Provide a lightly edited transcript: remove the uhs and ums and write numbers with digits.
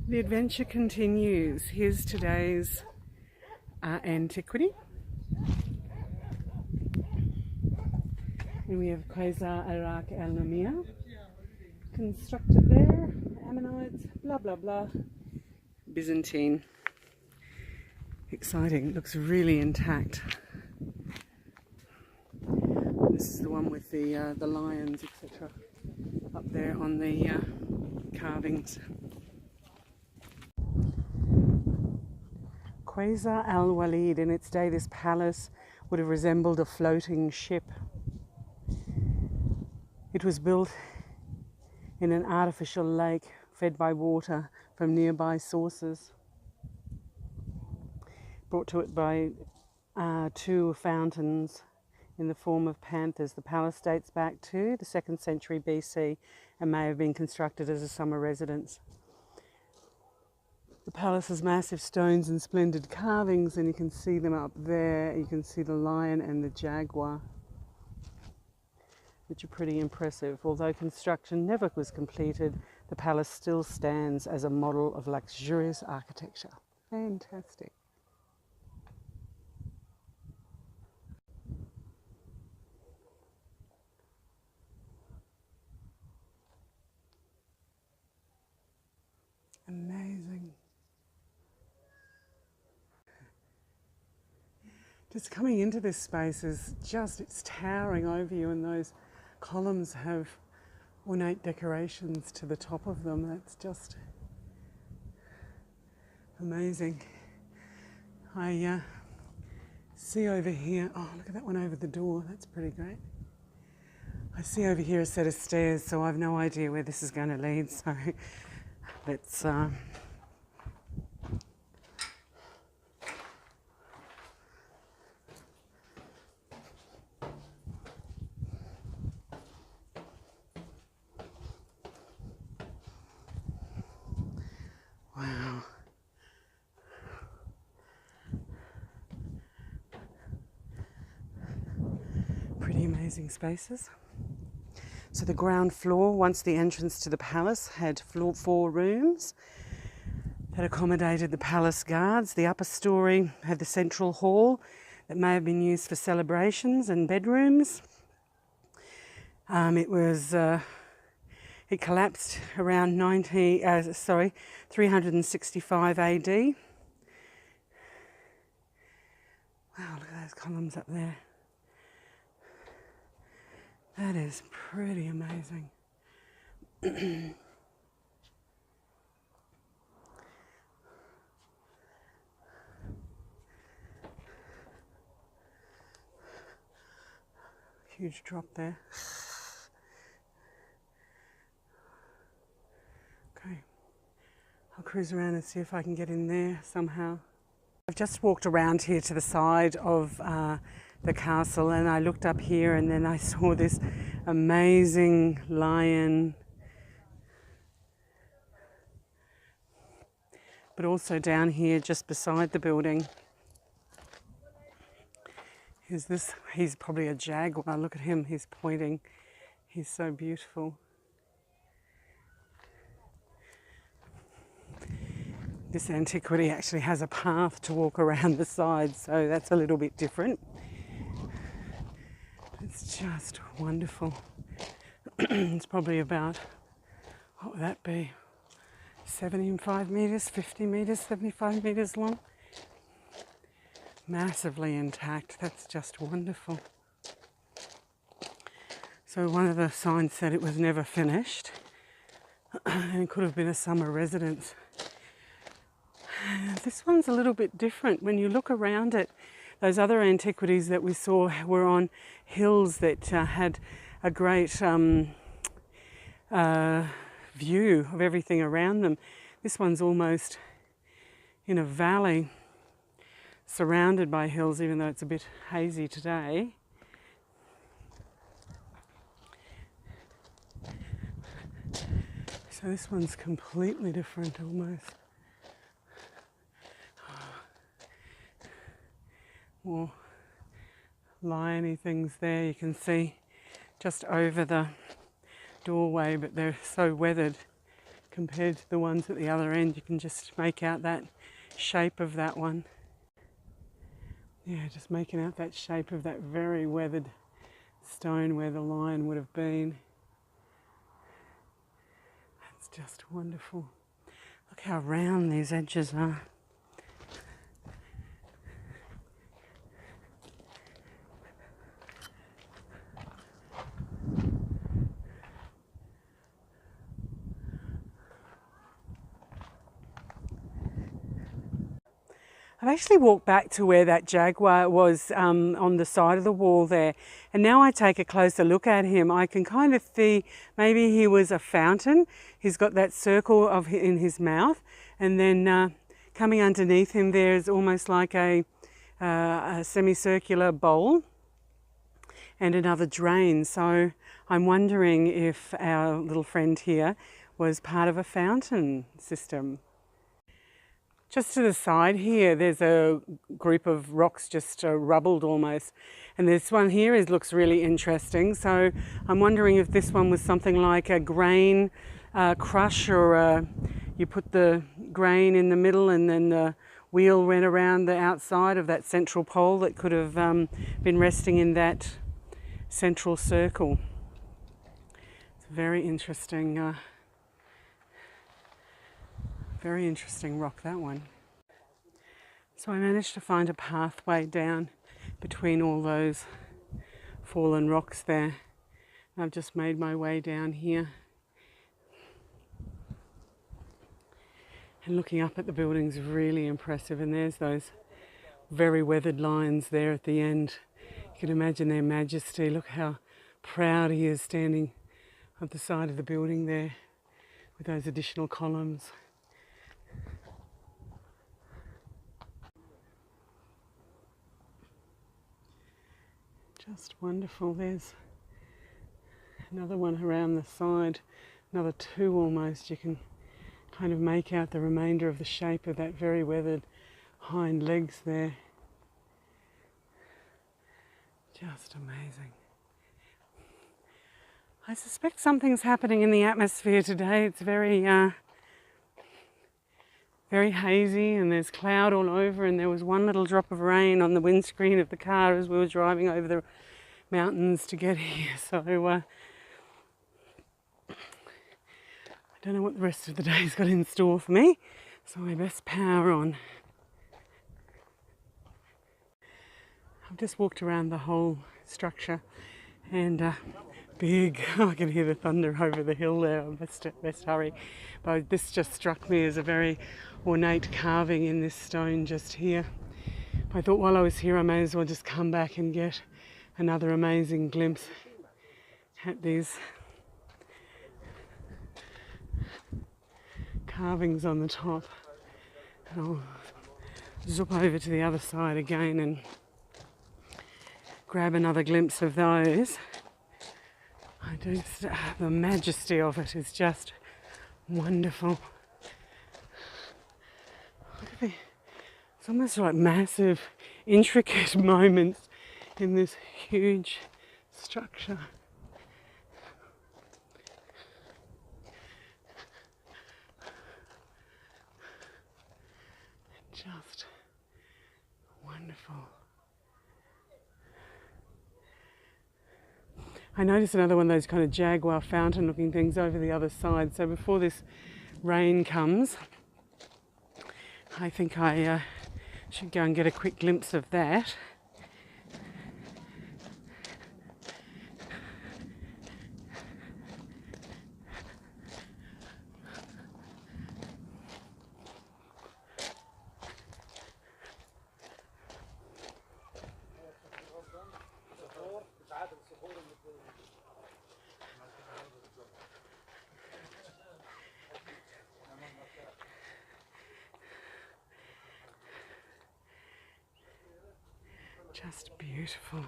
The adventure continues. Here's today's Antiquity. And we have Qasr al-Abd constructed there, Ammonites, blah blah blah, Byzantine. Exciting, it looks really intact. This is the one with the lions, etc. up there on the carvings. Qasr al-Abd, in its day this palace would have resembled a floating ship. It was built in an artificial lake fed by water from nearby sources, brought to it by two fountains in the form of panthers. The palace dates back to the 2nd century BC and may have been constructed as a summer residence. The palace has massive stones and splendid carvings, and you can see them up there. You can see the lion and the jaguar, which are pretty impressive. Although construction never was completed, the palace still stands as a model of luxurious architecture. Fantastic. Amazing. Just coming into this space is just, it's towering over you, and those columns have ornate decorations to the top of them. That's just amazing. I see over here, oh look at that one over the door, that's pretty great. I see over here a set of stairs, so I've no idea where this is going to lead, so let's wow. Pretty amazing spaces. So the ground floor, once the entrance to the palace, had 4 rooms that accommodated the palace guards. The upper story had the central hall that may have been used for celebrations and bedrooms. It collapsed around 365 AD. Wow, look at those columns up there. That is pretty amazing. Huge drop there. Okay, I'll cruise around and see if I can get in there somehow. I've just walked around here to the side of the castle, and I looked up here and then I saw this amazing lion, but also down here just beside the building is this, he's probably a jaguar. Look at him, he's pointing, he's so beautiful. This antiquity actually has a path to walk around the side, so that's a little bit different. It's just wonderful. It's probably about, what would that be? 75 metres, 50 metres, 75 metres long. Massively intact. That's just wonderful. So one of the signs said it was never finished and it could have been a summer residence. This one's a little bit different. When you look around it, those other antiquities that we saw were on hills that had a great view of everything around them. This one's almost in a valley surrounded by hills, even though it's a bit hazy today. So this one's completely different almost. More liony things there you can see just over the doorway, but they're so weathered compared to the ones at the other end. You can just make out that shape of that one. Yeah, just making out that shape of that very weathered stone where the lion would have been. That's just wonderful. Look how round these edges are. I've actually walked back to where that jaguar was on the side of the wall there, and now I take a closer look at him. I can kind of see maybe he was a fountain. He's got that circle in his mouth, and then coming underneath him there is almost like a semicircular bowl and another drain. So I'm wondering if our little friend here was part of a fountain system. Just to the side here, there's a group of rocks just rubbled almost. And this one here looks really interesting. So I'm wondering if this one was something like a grain crush, or you put the grain in the middle and then the wheel went around the outside of that central pole that could have been resting in that central circle. It's very interesting rock, that one. So I managed to find a pathway down between all those fallen rocks there. I've just made my way down here. And looking up at the building's really impressive, and there's those very weathered lines there at the end. You can imagine their majesty. Look how proud he is standing at the side of the building there with those additional columns. Just wonderful. There's another one around the side, another two almost. You can kind of make out the remainder of the shape of that very weathered hind legs there. Just amazing. I suspect something's happening in the atmosphere today. It's very hazy, and there's cloud all over, and there was one little drop of rain on the windscreen of the car as we were driving over the mountains to get here. So I don't know what the rest of the day's got in store for me, so I best power on. I've just walked around the whole structure, and big, I can hear the thunder over the hill there. I best hurry. But this just struck me as a very ornate carving in this stone just here. I thought while I was here I may as well just come back and get another amazing glimpse at these carvings on the top. And I'll zip over to the other side again and grab another glimpse of those. The majesty of it is just wonderful. It's almost like massive, intricate moments in this huge structure. Just wonderful. I noticed another one of those kind of jaguar fountain looking things over the other side. So before this rain comes, I think I should go and get a quick glimpse of that. Just beautiful.